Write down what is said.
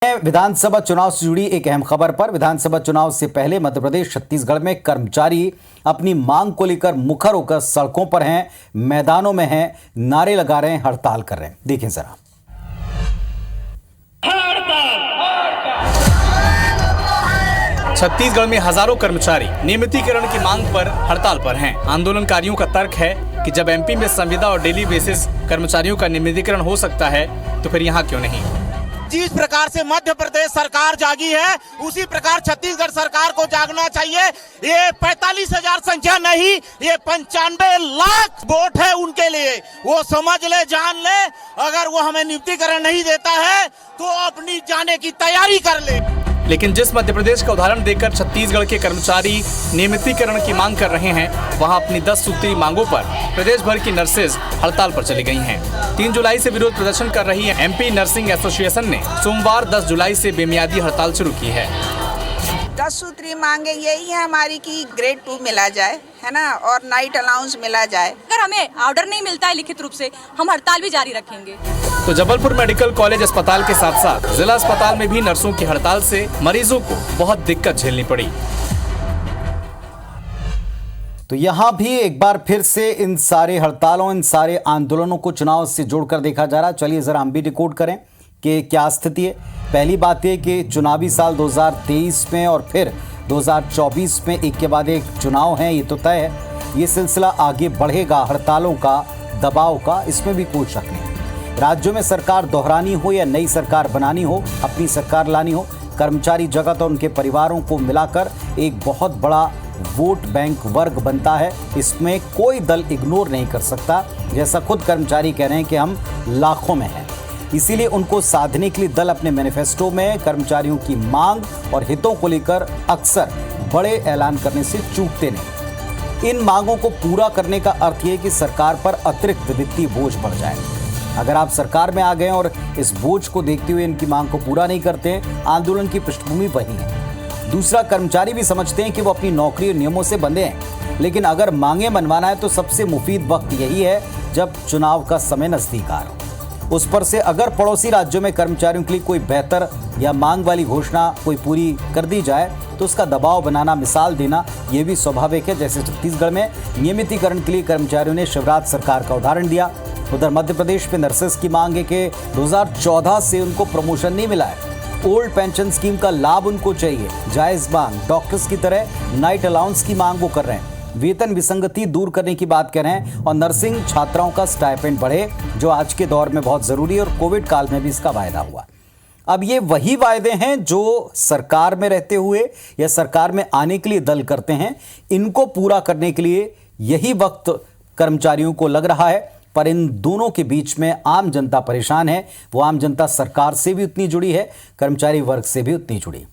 विधानसभा चुनाव से जुड़ी एक अहम खबर पर। विधानसभा चुनाव से पहले मध्य प्रदेश छत्तीसगढ़ में कर्मचारी अपनी मांग को लेकर मुखर होकर सड़कों पर हैं, मैदानों में हैं, नारे लगा रहे हैं, हड़ताल कर रहे हैं। देखें जरा। छत्तीसगढ़ में हजारों कर्मचारी नियमितीकरण की मांग पर हड़ताल पर हैं। आंदोलनकारियों का तर्क है कि जब एमपी में संविदा और डेली बेसिस कर्मचारियों का नियमितीकरण हो सकता है तो फिर यहाँ क्यों नहीं। जिस प्रकार से मध्य प्रदेश सरकार जागी है उसी प्रकार छत्तीसगढ़ सरकार को जागना चाहिए। ये 45,000 संख्या नहीं, ये 95 लाख वोट है उनके लिए। वो समझ ले, जान ले, अगर वो हमें नियुक्तिकरण नहीं देता है तो अपनी जाने की तैयारी कर ले। लेकिन जिस मध्य प्रदेश का उदाहरण देकर छत्तीसगढ़ के कर्मचारी नियमितीकरण की मांग कर रहे हैं, वहां अपनी 10 सूत्री मांगों पर प्रदेश भर की नर्सेज हड़ताल पर चली गई हैं। 3 जुलाई से विरोध प्रदर्शन कर रही एमपी नर्सिंग एसोसिएशन ने सोमवार 10 जुलाई से बेमियादी हड़ताल शुरू की है। 10 सूत्री मांगे यही है हमारी कि ग्रेड 2 मिला जाए, है ना, और नाइट अलाउंस मिला जाए। अगर हमें ऑर्डर नहीं मिलता है लिखित रूप से, हम हड़ताल भी जारी रखेंगे। तो जबलपुर मेडिकल कॉलेज अस्पताल के साथ साथ जिला अस्पताल में भी नर्सों की हड़ताल से मरीजों को बहुत दिक्कत झेलनी पड़ी। तो यहां भी एक बार फिर से इन सारे हड़तालों, इन सारे आंदोलनों को चुनाव से जोड़कर देखा जा रहा है। चलिए जरा हम भी रिकॉर्ड करें कि क्या स्थिति है। पहली बात यह कि चुनावी साल 2023 में और फिर 2024 में एक के बाद एक चुनाव है, ये तो तय है। ये सिलसिला आगे बढ़ेगा, हड़तालों का, दबाव का, इसमें भी कोई शक नहीं। राज्यों में सरकार दोहरानी हो या नई सरकार बनानी हो, अपनी सरकार लानी हो, कर्मचारी जगत और उनके परिवारों को मिलाकर एक बहुत बड़ा वोट बैंक वर्ग बनता है। इसमें कोई दल इग्नोर नहीं कर सकता। जैसा खुद कर्मचारी कह रहे हैं कि हम लाखों में हैं, इसीलिए उनको साधने के लिए दल अपने मैनिफेस्टो में कर्मचारियों की मांग और हितों को लेकर अक्सर बड़े ऐलान करने से चूकते नहीं। इन मांगों को पूरा करने का अर्थ यह कि सरकार पर अतिरिक्त वित्तीय बोझ बढ़ जाए। अगर आप सरकार में आ गए और इस बोझ को देखते हुए इनकी मांग को पूरा नहीं करते हैं, आंदोलन की पृष्ठभूमि वही है। दूसरा, कर्मचारी भी समझते हैं कि वो अपनी नौकरी और नियमों से बंधे हैं, लेकिन अगर मांगे मनवाना है तो सबसे मुफीद वक्त यही है जब चुनाव का समय नजदीक आ रहा हो। उस पर से अगर पड़ोसी राज्यों में कर्मचारियों के लिए कोई बेहतर या मांग वाली घोषणा कोई पूरी कर दी जाए तो उसका दबाव बनाना, मिसाल देना, यह भी स्वाभाविक है। जैसे छत्तीसगढ़ में नियमितीकरण के लिए कर्मचारियों ने शिवराज सरकार का उदाहरण दिया। उधर मध्य प्रदेश में नर्सेस की मांग है कि 2014 से उनको प्रमोशन नहीं मिला है। ओल्ड पेंशन स्कीम का लाभ उनको चाहिए, जायज मांग। डॉक्टर्स की तरह नाइट अलाउंस की मांग वो कर रहे हैं। वेतन विसंगति दूर करने की बात कर रहे हैं और नर्सिंग छात्राओं का स्टाइपेंड बढ़े, जो आज के दौर में बहुत जरूरी है और कोविड काल में भी इसका वायदा हुआ। अब ये वही वायदे हैं जो सरकार में रहते हुए या सरकार में आने के लिए दल करते हैं। इनको पूरा करने के लिए यही वक्त कर्मचारियों को लग रहा है, पर इन दोनों के बीच में आम जनता परेशान है। वो आम जनता सरकार से भी उतनी जुड़ी है, कर्मचारी वर्ग से भी उतनी जुड़ी।